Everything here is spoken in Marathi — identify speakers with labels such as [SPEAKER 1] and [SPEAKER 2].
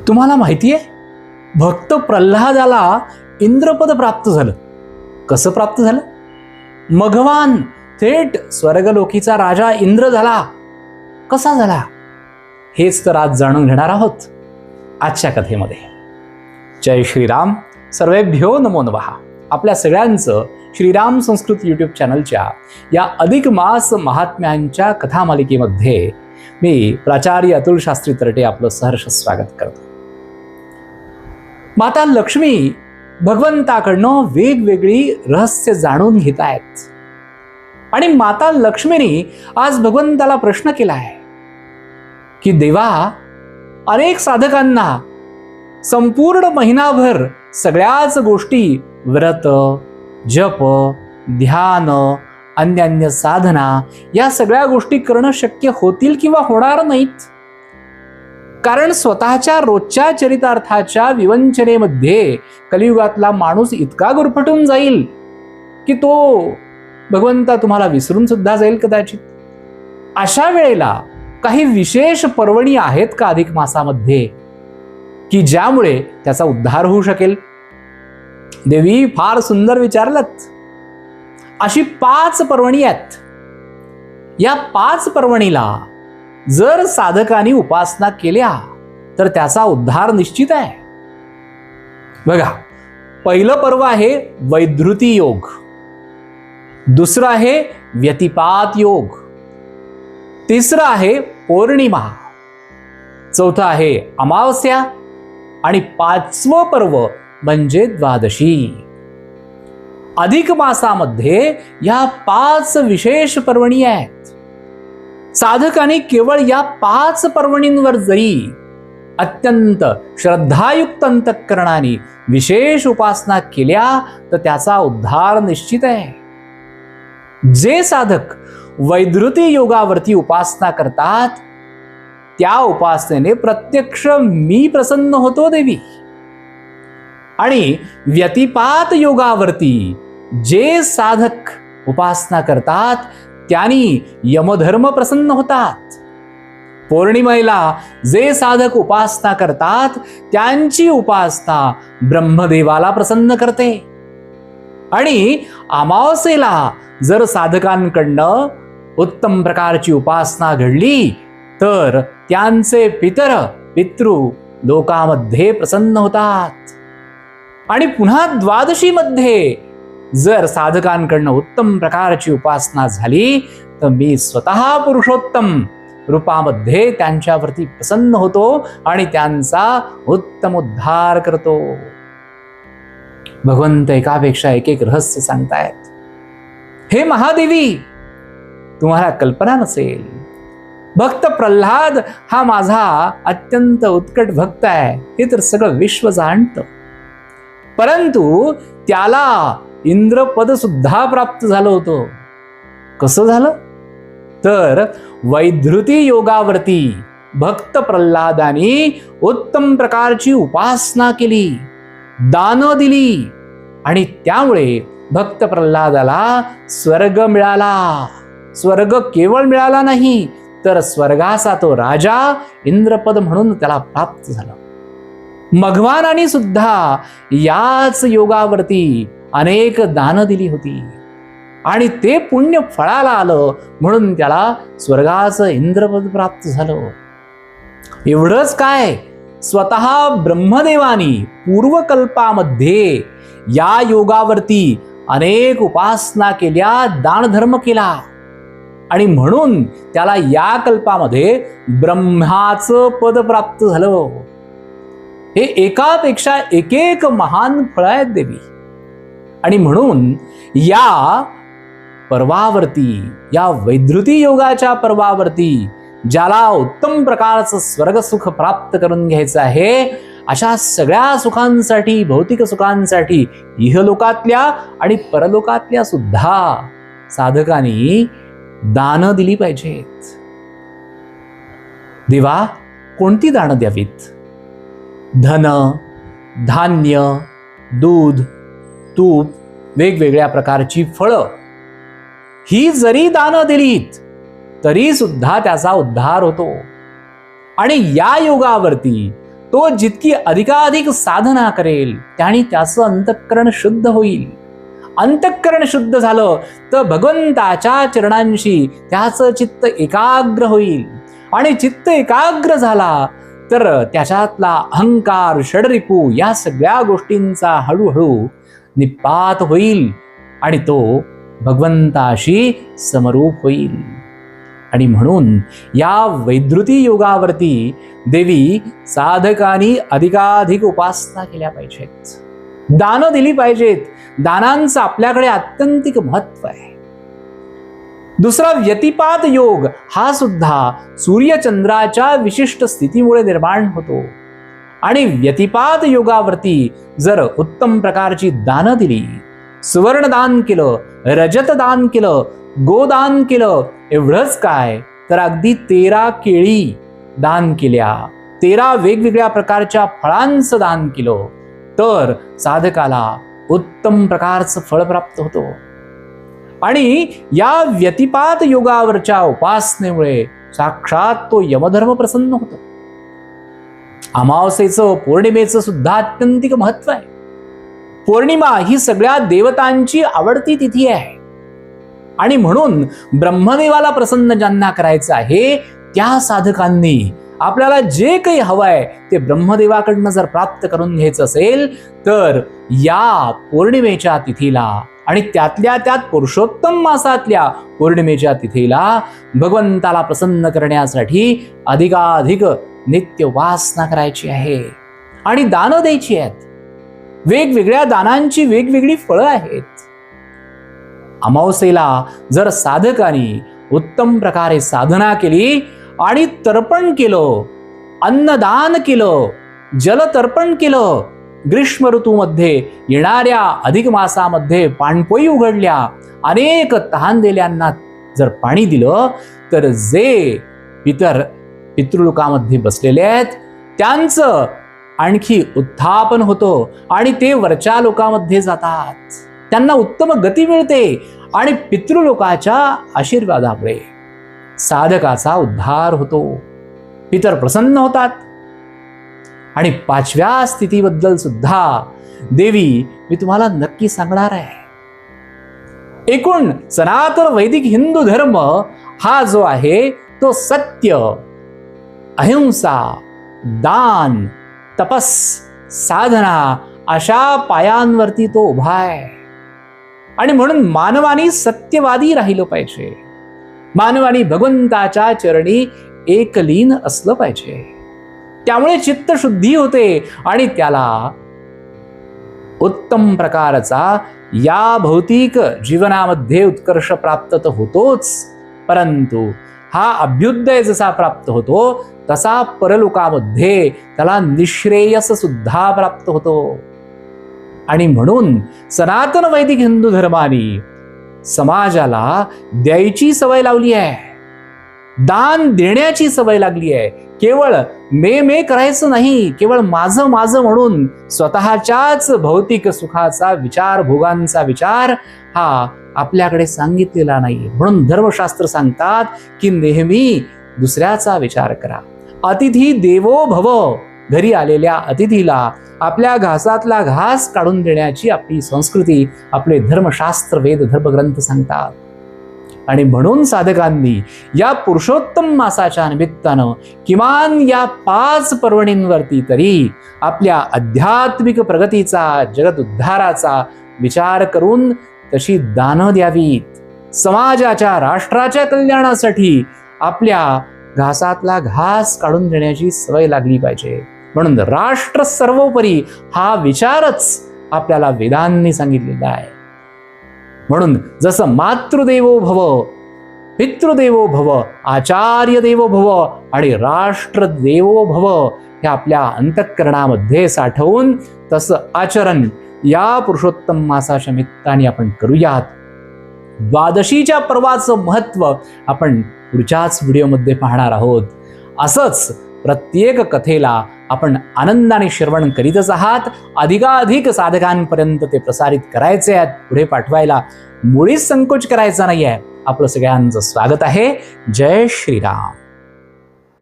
[SPEAKER 1] तुम्हाला माहिती आहे, भक्त प्रल्हादाला इंद्रपद प्राप्त झालं. कसं प्राप्त झालं? मघवान थेट स्वर्गलोकीचा राजा इंद्र झाला. कसा झाला? हेच तर आज जाणून घेणार आहोत आजच्या कथेमध्ये. जय श्रीराम. सर्वेभ्यो नमो नमः. आपल्या सगळ्यांचं श्रीराम संस्कृत यूट्यूब चॅनलच्या या अधिक मास महात्म्यांच्या कथामालिकेमध्ये मी प्राचार्य अतुल शास्त्री तरटे आपलं सहर्ष स्वागत करतो. माता लक्ष्मी भगवंताकडनं वेगवेगळी रहस्य जाणून घेत आहेत आणि माता लक्ष्मीने आज भगवंताला प्रश्न केला आहे की देवा, अनेक साधकांना संपूर्ण महिनाभर सगळ्याच गोष्टी व्रत, जप, ध्यान, अन्य साधना या सगळ्या गोष्टी करणं शक्य होतील किंवा होणार नाहीत. कारण स्वतःच्या रोजच्या चरितार्थाच्या विवंचनेमध्ये कलियुगातला माणूस इतका गुरफटून जाईल की तो भगवंता तुम्हाला विसरून सुद्धा जाईल कदाचित. अशा वेळेला काही विशेष पर्वणी आहेत का अधिक मासामध्ये की ज्यामुळे त्याचा उद्धार होऊ शकेल? देवी, फार सुंदर विचारलत. अशी 5 पर्वणी आहेत. या 5 पर्वणीला जर साधकांनी उपासना केल्या तर त्याचा उद्धार निश्चित आहे. बघा, पहिलं पर्व आहे वैधृती योग, दुसरं आहे व्यतिपात योग, तिसरं आहे पौर्णिमा, चौथं आहे अमावस्या आणि 5वं पर्व म्हणजे द्वादशी. अधिक मासामध्ये या 5 विशेष पर्वणी आहेत. साधकांनी केवळ या 5 पर्वणींवर जरी अत्यंत श्रद्धायुक्त अंतःकरणाने विशेष उपासना केल्या तर त्याचा उद्धार निश्चित आहे. जे साधक वैधृती योगावरती उपासना करतात त्या उपासनेने प्रत्यक्ष मी प्रसन्न होतो देवी. आणि व्यतिपात योगावरती जे साधक उपासना करतात त्यांनी यमधर्म प्रसन्न होतात. पौर्णिमेला जे साधक उपासना करतात त्यांची उपासना ब्रह्मदेवाला प्रसन्न करते. आणि अमावस्येला जर साधकांकडनं उत्तम प्रकारची उपासना घडली तर त्यांचे पितृ लोकामध्ये प्रसन्न होतात. आणि पुन्हा द्वादशीमध्ये जर साधकांकडनं उत्तम प्रकारची उपासना झाली तर मी स्वतः पुरुषोत्तम रूपामध्ये त्यांच्यावरती प्रसन्न होतो आणि त्यांचा उत्तम उद्धार करतो. भगवंत एकापेक्षा एक रहस्य सांगतायत. हे महादेवी, तुम्हाला कल्पना नसेल, भक्त प्रल्हाद हा माझा अत्यंत उत्कट भक्त आहे हे तर सगळं विश्व जाणतं. परंतु त्याला इंद्रपद सुद्धा प्राप्त झालं होतं. कसं झालं? तर वैधृती योगावरती भक्त प्रल्हादाने उत्तम प्रकारची उपासना केली, दान दिली आणि त्यामुळे भक्त प्रल्हादाला स्वर्ग मिळाला. स्वर्ग केवळ मिळाला नाही तर स्वर्गाचा तो राजा इंद्रपद म्हणून त्याला प्राप्त झाला. मघवानाने सुद्धा याच योगावरती अनेक दान दिली होती आणि ते पुण्य फळाला आलं म्हणून त्याला स्वर्गाचं इंद्रपद प्राप्त झालं. एवढंच काय, स्वतः ब्रह्मदेवानी पूर्वकल्पामध्ये या योगावरती अनेक उपासना केल्या, दानधर्म केला आणि म्हणून त्याला या कल्पामध्ये ब्रह्माचं पद प्राप्त झालं. हे एकापेक्षा एक महान फळ आहेत देवी. आणि म्हणून या पर्वावरती, या वैधृती योगाच्या पर्वावरती ज्याला उत्तम प्रकारचं स्वर्गसुख प्राप्त करून घ्यायचं आहे, अशा सगळ्या सुखांसाठी, भौतिक सुखांसाठी इहलोकातल्या आणि परलोकातल्या सुद्धा साधकांनी दान दिली पाहिजेत. देवा, कोणती दान द्यावीत? धन, धान्य, दूध, तूप, वेगवेगळ्या प्रकारची फळं ही जरी दानं दिलीत तरी सुद्धा त्याचा उद्धार होतो. आणि या योगावरती तो जितकी अधिकाधिक साधना करेल त्याने त्याचं अंतःकरण शुद्ध होईल. अंतःकरण शुद्ध झालं तर भगवंताच्या चरणांशी त्याचं चित्त एकाग्र होईल. आणि चित्त एकाग्र झाला तर त्याच्यातला अहंकार, षडरिपू या सगळ्या गोष्टींचा हळूहळू निपात होईल आणि तो भगवंताशी समरूप होईल. आणि म्हणून या वैद्युती योगावरती देवी साधकांनी अधिकाधिक उपासना केल्या पाहिजेत, दानं दिली पाहिजेत. दानांचं आपल्याकडे अत्यंतिक महत्व आहे. दुसरा व्यतिपात योग हा सुद्धा सूर्यचंद्राच्या विशिष्ट स्थितीमुळे निर्माण होतो. आणि व्यतिपात योगावरती जर उत्तम प्रकारची दानं दिली, सुवर्णदान केलं, रजतदान केलं, गोदान केलं, एवढंच काय तर अगदी 13 केळी दान केल्या, 13 वेगवेगळ्या प्रकारच्या फळांचं दान केलं तर साधकाला उत्तम प्रकारचं फळ प्राप्त होतो. आणि या व्यतिपात योगावरच्या उपासनेमुळे साक्षात तो यमधर्म प्रसन्न होतो. अमावस्येचं, पौर्णिमेचं सुद्धा अत्यंतिक महत्व आहे. पौर्णिमा ही सगळ्या देवतांची आवडती तिथी आहे. आणि म्हणून ब्रह्मदेवाला प्रसन्न ज्यांना करायचं आहे त्या साधकांनी आपल्याला जे काही हवंय ते ब्रह्मदेवाकडनं जर प्राप्त करून घ्यायचं असेल तर या पौर्णिमेच्या तिथीला आणि त्यातल्या त्यात पुरुषोत्तम मासातल्या पौर्णिमेच्या तिथीला भगवंताला प्रसन्न करण्यासाठी अधिकाधिक नित्य वासना करायची आहे आणि दानं द्यायची आहेत. वेगवेगळ्या दानांची वेगवेगळी फळं आहेत. अमावस्येला जर साधकांनी उत्तम प्रकारे साधना केली आणि तर्पण केलं, अन्नदान केलं, जलतर्पण केलं, ग्रीष्म ऋतूमध्ये येणाऱ्या अधिक मासामध्ये पाणपोई उघडल्या, अनेक तहान दिल्यांना जर पाणी दिलं तर जे पितृलोकामध्ये बसलेले आहेत त्यांचं आणखी उत्थापन होतं आणि ते वरच्या लोकामध्ये जातात, त्यांना उत्तम गती मिळते आणि पितृलोकाच्या आशीर्वादामुळे साधकाचा उद्धार होतो, पितर प्रसन्न होतात. आणि 5व्या स्थितीबद्दल सुद्धा देवी मी तुम्हाला नक्की सांगणार आहे. एकूण सनातन वैदिक हिंदू धर्म हा जो आहे तो सत्य, अहिंसा, दान, तपस, साधना अशा पायांवरती तो उभा आहे. आणि म्हणून मानवानी सत्यवादी राहिलं पाहिजे, मानवानी भगवंताच्या चरणी एकलीन असलं पाहिजे. त्यामुळे चित्तशुद्धी होते आणि त्याला उत्तम प्रकारचा या भौतिक जीवनामध्ये उत्कर्ष प्राप्त तर होतोच, परंतु हा अभ्युदय जसा प्राप्त होतो तसा परलोकामध्ये त्याला निःश्रेयस सुद्धा प्राप्त होतो. आणि म्हणून सनातन वैदिक हिंदू धर्माने समाजाला द्यायची सवय लावली आहे, दान देण्याची सवय लागली आहे. केवळ मे करायचं नाही, केवळ माझं माझं म्हणून स्वतःच्याच भौतिक सुखाचा विचार, भोगांचा विचार हा आपल्याकडे सांगितलेला नाही. म्हणून धर्मशास्त्र सांगतात की नेहमी दुसऱ्याचा विचार करा. अतिथी देवो भव, घरी आलेल्या अतिथीला आपल्या घासातला घास काढून देण्याची आपली संस्कृती, आपले धर्मशास्त्र, वेद, धर्मग्रंथ सांगतात. आणि म्हणून साधकांनी या पुरुषोत्तम मासाच्या निमित्तानं किमान या 5 पर्वणींवरती तरी आपल्या आध्यात्मिक प्रगतीचा, जगत उद्धाराचा विचार करून तशी दानं द्यावीत. समाजाच्या, राष्ट्राच्या कल्याणासाठी आपल्या घासातला घास काढून देण्याची सवय लागली पाहिजे. म्हणून राष्ट्र सर्वोपरी हा विचारच आपल्याला वेदांनी सांगितलेला आहे. म्हणून जसं मातृदेवो भव, पितृदेवो भव, आचार्य देवो भव आणि राष्ट्रदेवो भव हे आपल्या अंतःकरणामध्ये साठवून तसं आचरण या पुरुषोत्तम मासाच्या निमित्ताने आपण करूयात. द्वादशीच्या पर्वाचं महत्व आपण पुढच्याच व्हिडिओमध्ये पाहणार आहोत. असंच प्रत्येक कथेला आपण आनंदाने श्रवण करीतच आहात. अधिकाधिक साधकांपर्यंत ते प्रसारित करायचे आहेत, पुढे पाठवायला मुळीच संकोच करायचा नाही आहे. आपलं सगळ्यांचं स्वागत आहे. जय श्रीराम.